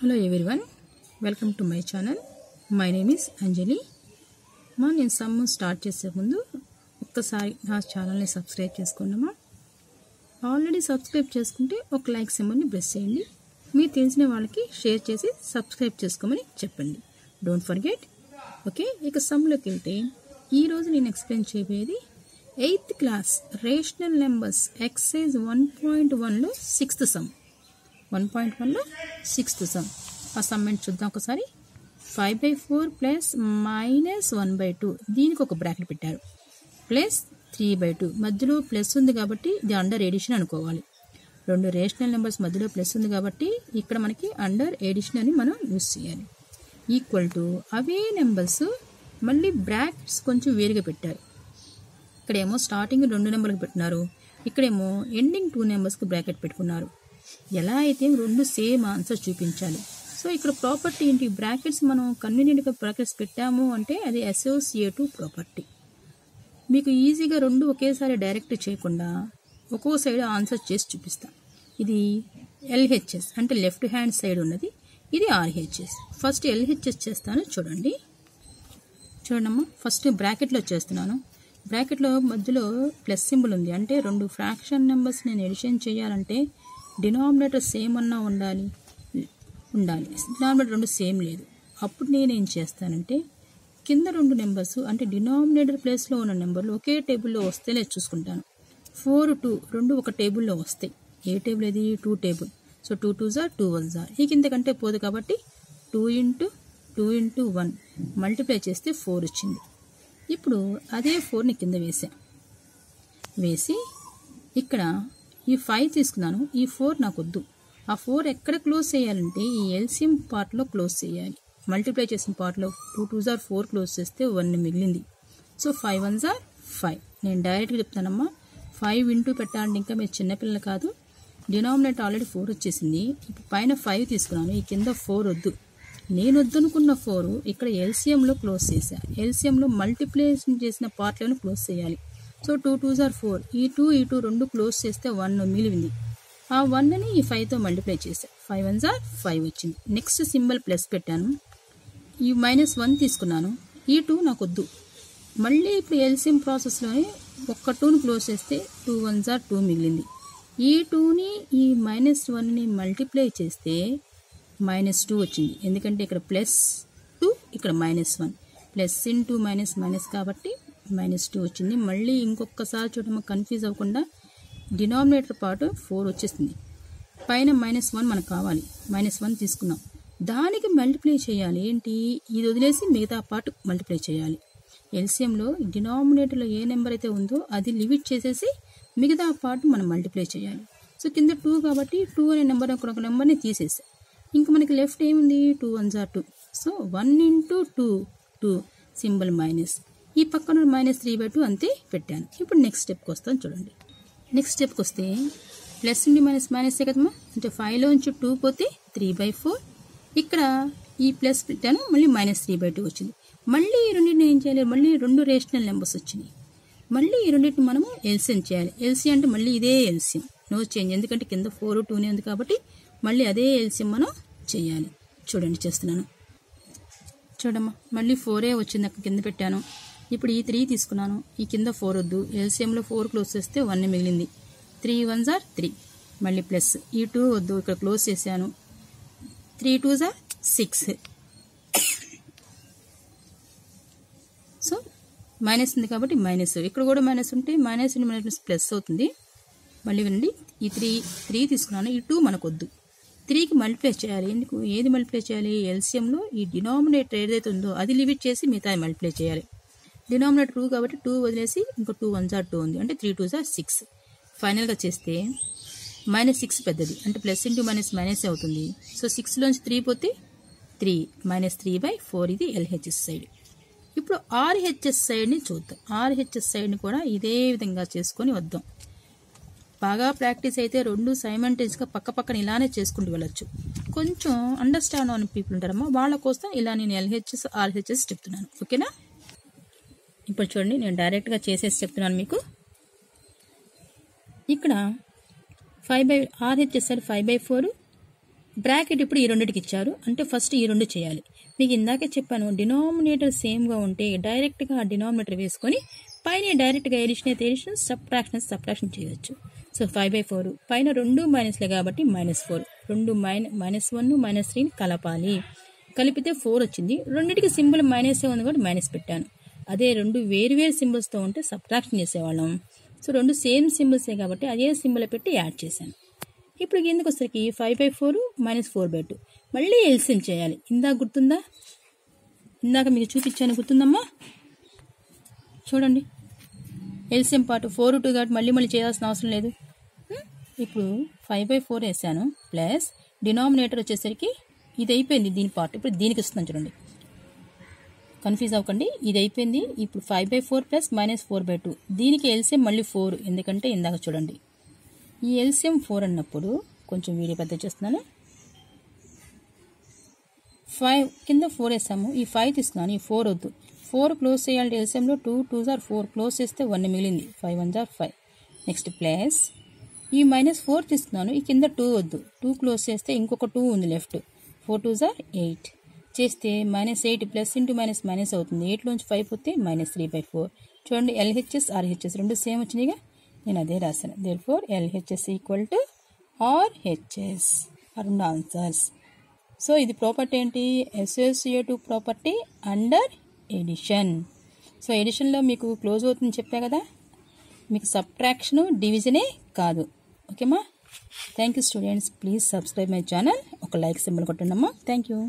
Hello everyone, welcome to my channel. My name is Anjali. నేను sem start చేసే ముందు ఒక్కసారి నా ఛానల్ని సబ్స్క్రైబ్ చేసుకోండమ్మా. ఆల్రెడీ సబ్స్క్రైబ్ చేసుకుంటే ఒక లైక్ సింబల్ని ప్రెస్ చేయండి. మీరు తెలిసిన వాళ్ళకి షేర్ చేసి సబ్స్క్రైబ్ చేసుకోమని చెప్పండి. Don't forget. ఓకే, ఇక సమ్లోకి వెళ్తే ఈరోజు నేను ఎక్స్ప్లెయిన్ చేయబోయేది 8th class rational numbers exercise 1.1లో 6th సమ్. 1.1లో 6th సమ్. ఆ సమ్ ఏంటి చూద్దాం ఒకసారి. 5/4 ప్లస్ -1/2 దీనికి ఒక బ్రాకెట్ పెట్టారు. ప్లస్ 3/2 మధ్యలో ప్లస్ ఉంది కాబట్టి ఇది అండర్ ఎడిషన్ అనుకోవాలి. రెండు రేషనల్ నెంబర్స్ మధ్యలో ప్లస్ ఉంది కాబట్టి ఇక్కడ మనకి అండర్ ఎడిషన్ అని మనం యూజ్ చేయాలి. ఈక్వల్ టు అవే నెంబర్స్ మళ్ళీ బ్రాకెట్స్ కొంచెం వేరుగా పెట్టారు. ఇక్కడేమో స్టార్టింగ్ 2 నెంబర్కి పెట్టినారు, ఇక్కడేమో ఎండింగ్ 2 నెంబర్స్కి బ్రాకెట్ పెట్టుకున్నారు. ఎలా అయితే రెండు సేమ్ ఆన్సర్ చూపించాలి. సో ఇక్కడ ప్రాపర్టీ ఏంటి, బ్రాకెట్స్ మనం కన్వీనియంట్గా బ్రాకెట్స్ పెట్టాము అంటే అది అసోసియేటివ్ ప్రాపర్టీ. మీకు ఈజీగా రెండు ఒకేసారి డైరెక్ట్ చేయకుండా ఒక్కో సైడ్ ఆన్సర్ చేసి చూపిస్తాను. ఇది LHS అంటే లెఫ్ట్ హ్యాండ్ సైడ్ ఉన్నది, ఇది RHS. ఫస్ట్ LHS చేస్తాను చూడండి. చూడమ్మా, ఫస్ట్ బ్రాకెట్లో చేస్తున్నాను. బ్రాకెట్లో మధ్యలో ప్లస్ సింబల్ ఉంది అంటే రెండు ఫ్రాక్షన్ నెంబర్స్ నేను ఎడిషన్ చేయాలంటే డినామినేటర్ సేమ్ అన్నా ఉండాలి. డినామినేటర్ రెండు సేమ్ లేదు. అప్పుడు నేనేం చేస్తానంటే కింద రెండు నెంబర్స్ అంటే డినామినేటర్ ప్లేస్లో ఉన్న నెంబర్లు ఒకే టేబుల్లో వస్తే లేదు చూసుకుంటాను. 4, 2 రెండు ఒక టేబుల్లో వస్తాయి. ఏ టేబుల్ అది? 2 table. So 2 2s are 2 1s are. ఈ కిందకంటే పోదు కాబట్టి 2 × 2 × 1 మల్టిప్లై చేస్తే 4 వచ్చింది. ఇప్పుడు అదే 4ని కింద వేసి ఇక్కడ ఈ 5 తీసుకున్నాను. ఈ 4 నాకు వద్దు. ఆ 4 ఎక్కడ క్లోజ్ చేయాలంటే ఈ ఎల్సిఎం పార్ట్లో క్లోజ్ చేయాలి. మల్టిప్లై చేసిన పార్ట్లో 2 2s are 4 క్లోజ్ చేస్తే 1 మిగిలింది. So 5 1s are 5. నేను డైరెక్ట్గా చెప్తానమ్మా, 5 ఇంటూ పెట్టాలంటే ఇంకా మీరు చిన్నపిల్లలు కాదు. డినామినేటర్ ఆల్రెడీ 4 వచ్చేసింది. ఇప్పుడు పైన 5 తీసుకున్నాను, ఈ కింద 4 వద్దు. నేను వద్దనుకున్న 4 ఇక్కడ ఎల్సిఎంలో క్లోజ్ చేశాను. ఎల్సిఎంలో మల్టిప్లికేషన్ చేసిన పార్ట్లను క్లోజ్ చేయాలి. So 2 2s are 4. ఈ 2 రెండు క్లోజ్ చేస్తే 1 మిగిలింది. ఆ 1ని ఈ 5తో మల్టిప్లై చేశాను. 5 1s are 5 వచ్చింది. నెక్స్ట్ సింబల్ ప్లస్ పెట్టాను. ఈ -1 తీసుకున్నాను. ఈ 2 నాకు వద్దు. మళ్ళీ ఇప్పుడు ఎల్సిఎం ప్రాసెస్లోనే ఒక్క 2ని క్లోజ్ చేస్తే 2 1s are 2 మిగిలింది. ఈ 2ని ఈ -1ని మల్టిప్లై చేస్తే -2 వచ్చింది. ఎందుకంటే ఇక్కడ +2 ఇక్కడ -1 ప్లస్ ఇంటూ మైనస్ కాబట్టి -2 వచ్చింది. మళ్ళీ ఇంకొకసారి చూడమో కన్ఫ్యూజ్ అవ్వకుండా డినామినేటర్ పార్ట్ 4 వచ్చేస్తుంది. పైన -1 మనకు కావాలి. -1 తీసుకున్నాం, దానికి మల్టిప్లై చేయాలి. ఏంటి, ఇది వదిలేసి మిగతా పార్ట్ మల్టిప్లై చేయాలి. ఎల్సిఎంలో డినామినేటర్లో ఏ నెంబర్ అయితే ఉందో అది లిమిట్ చేసేసి మిగతా పార్ట్ మనం మల్టిప్లై చేయాలి. సో కింద 2 కాబట్టి 2 అనే నెంబర్ ఒక నెంబర్ని తీసేసాం. ఇంకా మనకి లెఫ్ట్ ఏముంది, 2 1s are 2. So 1 × 2 symbol minus, ఈ పక్కన -3/2 అంతే పెట్టాను. ఇప్పుడు నెక్స్ట్ స్టెప్కి వస్తాను చూడండి. నెక్స్ట్ స్టెప్కి వస్తే ప్లస్ నుండి మైనసే కదమ్మా, అంటే 5లోంచి 2 పోతే 3/4. ఇక్కడ ఈ ప్లస్ పెట్టాను, మళ్ళీ -3/2 వచ్చింది. మళ్ళీ ఈ రెండింటిని ఏం చేయాలి, మళ్ళీ రెండు రేషనల్ నెంబర్స్ వచ్చినాయి. మళ్ళీ ఈ రెండింటిని మనము ఎల్సిఎం చేయాలి. ఎల్సిఎం అంటే మళ్ళీ ఇదే ఎల్సిఎం, నో చేంజ్. ఎందుకంటే కింద 4 2నే ఉంది కాబట్టి మళ్ళీ అదే ఎల్సిఎం మనం చేయాలి. చూడండి చేస్తున్నాను. చూడమ్మా, మళ్ళీ 4 వచ్చింది, అక్కడ కింద పెట్టాను. ఇప్పుడు ఈ 3 తీసుకున్నాను, ఈ కింద 4 వద్దు. ఎల్సిఎంలో 4 క్లోజ్ చేస్తే 1 మిగిలింది. 3 1s are 3 మళ్ళీ ప్లస్, ఈ 2 వద్దు, ఇక్కడ క్లోజ్ చేశాను. 3 2s are 6. సో మైనస్ ఉంది కాబట్టి మైనస్, ఇక్కడ కూడా మైనస్ ఉంటే మైనస్ ప్లస్ అవుతుంది. మళ్ళీ వినండి, ఈ 3 తీసుకున్నాను, ఈ 2 మనకు వద్దు. 3కి మల్టిప్లై చేయాలి. ఎందుకు, ఏది మల్టిప్లై చేయాలి, ఎల్సిఎంలో ఈ డినామినేటర్ ఏదైతే ఉందో అది లిమిట్ చేసి మిగతా మల్టిప్లై చేయాలి. డినామినేటర్ 2 కాబట్టి 2 వదిలేసి ఇంకో 2 1s are 2 ఉంది, అంటే 3 2s are 6. ఫైనల్గా చేస్తే -6 పెద్దది, అంటే ప్లస్ ఇంటూ మైనస్ అవుతుంది. సో 6లోంచి 3 పోతే 3 -3/4. ఇది LHS సైడ్. ఇప్పుడు RHS సైడ్ని చూద్దాం. RHS సైడ్ని కూడా ఇదే విధంగా చేసుకొని వద్దాం. బాగా ప్రాక్టీస్ అయితే రెండు సైమల్టేనియస్గా పక్కన ఇలానే చేసుకుంటూ వెళ్ళొచ్చు. కొంచెం అండర్స్టాండ్ అవ్వని పీపుల్ ఉంటారమ్మా, వాళ్ళ కోసం ఇలా నేను LHS RHS చెప్తున్నాను. ఓకేనా? ఇప్పుడు చూడండి, నేను డైరెక్ట్గా చేసేసి చెప్తున్నాను మీకు. ఇక్కడ RHS సైడ్ 5/4, బ్రాకెట్ ఇప్పుడు ఈ రెండింటికి ఇచ్చారు అంటే ఫస్ట్ ఈ రెండు చేయాలి. మీకు ఇందాకే చెప్పాను డినామినేటర్ సేమ్గా ఉంటే డైరెక్ట్గా డినామినేటర్ వేసుకొని పైన డైరెక్ట్గా ఎడిషన్ అయితే ఎడిషన్, సబ్ట్రాక్షన్ చేయవచ్చు. సో 5/4 పైన రెండు మైనస్లే కాబట్టి -4, రెండు -1 -3 కలపాలి. కలిపితే 4 వచ్చింది. రెండింటికి సింబల్ మైనస్ ఉంది కాబట్టి మైనస్ పెట్టాను. అదే రెండు వేరు సింబల్స్తో ఉంటే సబ్ట్రాక్షన్ చేసేవాళ్ళం. సో రెండు సేమ్ సింబల్సే కాబట్టి అదే సింబల్ పెట్టి యాడ్ చేశాను. ఇప్పుడు ఎందుకు వచ్చేసరికి 5/4 -4/2 మళ్ళీ ఎల్సిఎం చేయాలి. ఇందాక గుర్తుందా? ఇందాక మీకు చూపించాను గుర్తుందమ్మా? చూడండి ఎల్సిఎం పార్ట్ 4/2 కాబట్టి మళ్ళీ చేయాల్సిన అవసరం లేదు. ఇప్పుడు 5/4 వేసాను ప్లస్ డినామినేటర్ వచ్చేసరికి ఇది అయిపోయింది దీని పార్ట్. ఇప్పుడు దీనికి వస్తున్నాను చూడండి, కన్ఫ్యూజ్ అవ్వకండి. ఇది అయిపోయింది. ఇప్పుడు 5/4 ప్లస్ -4/2 దీనికి ఎల్సిఎం మళ్ళీ 4 ఎందుకంటే ఇందాక చూడండి ఈ ఎల్సిఎం 4 అన్నప్పుడు కొంచెం వీడియో పెద్ద చేస్తున్నాను. 5 కింద 4 వేసాము, ఈ 5 తీసుకున్నాను, ఈ 4 వద్దు. 4 క్లోజ్ చేయాలంటే ఎల్సిఎంలో 2 2s are 4 క్లోజ్ చేస్తే 1 మిగిలింది, 5 1s are 5. నెక్స్ట్ ప్లస్ ఈ -4 తీసుకున్నాను, ఈ కింద 2 వద్దు, 2 క్లోజ్ చేస్తే ఇంకొక 2 ఉంది లెఫ్ట్, 4 2s are 8 చేస్తే -8 ప్లస్ ఇంటూ మైనస్ అవుతుంది. 8లోంచి 5 పోతే -3/4. చూడండి LHS RHS రెండు సేమ్ వచ్చినాయిగా, నేను అదే రాశాను. therefore LHS equal to RHS రెండు ఆన్సర్స్. సో ఇది ప్రాపర్టీ ఏంటి? Associative property under addition. So ఎడిషన్లో మీకు క్లోజ్ అవుతుందని చెప్పా కదా, మీకు సబ్ట్రాక్షను డివిజనే కాదు. ఓకేమా? Thank you students, please subscribe my channel. ఒక లైక్ సింబల్ కొట్టండి అమ్మా. Thank you.